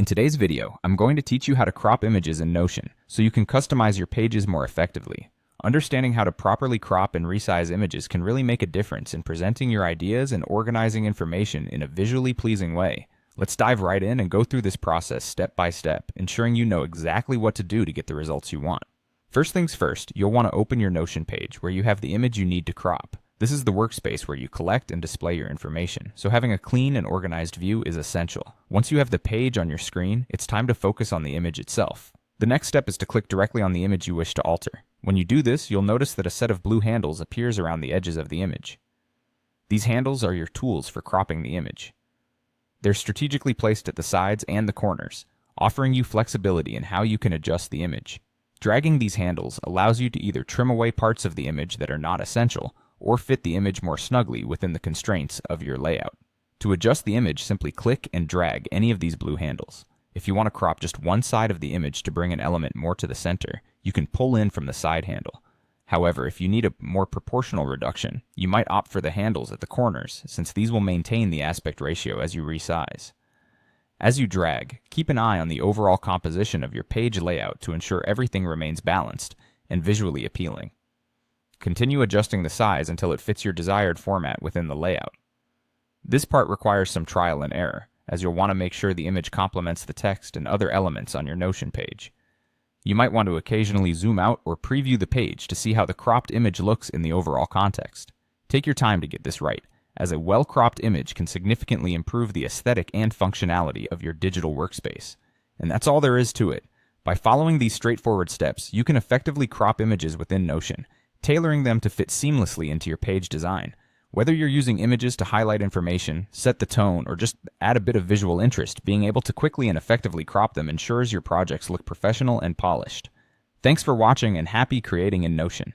In today's video, I'm going to teach you how to crop images in Notion so you can customize your pages more effectively. Understanding how to properly crop and resize images can really make a difference in presenting your ideas and organizing information in a visually pleasing way. Let's dive right in and go through this process step by step, ensuring you know exactly what to do to get the results you want. First things first, you'll want to open your Notion page where you have the image you need to crop. This is the workspace where you collect and display your information, so having a clean and organized view is essential. Once you have the page on your screen, it's time to focus on the image itself. The next step is to click directly on the image you wish to alter. When you do this, you'll notice that a set of blue handles appears around the edges of the image. These handles are your tools for cropping the image. They're strategically placed at the sides and the corners, offering you flexibility in how you can adjust the image. Dragging these handles allows you to either trim away parts of the image that are not essential, or fit the image more snugly within the constraints of your layout. To adjust the image, simply click and drag any of these blue handles. If you want to crop just one side of the image to bring an element more to the center, you can pull in from the side handle. However, if you need a more proportional reduction, you might opt for the handles at the corners, since these will maintain the aspect ratio as you resize. As you drag, keep an eye on the overall composition of your page layout to ensure everything remains balanced and visually appealing. Continue adjusting the size until it fits your desired format within the layout. This part requires some trial and error, as you'll want to make sure the image complements the text and other elements on your Notion page. You might want to occasionally zoom out or preview the page to see how the cropped image looks in the overall context. Take your time to get this right, as a well-cropped image can significantly improve the aesthetic and functionality of your digital workspace. And that's all there is to it. By following these straightforward steps, you can effectively crop images within Notion, tailoring them to fit seamlessly into your page design. Whether you're using images to highlight information, set the tone, or just add a bit of visual interest, being able to quickly and effectively crop them ensures your projects look professional and polished. Thanks for watching and happy creating in Notion.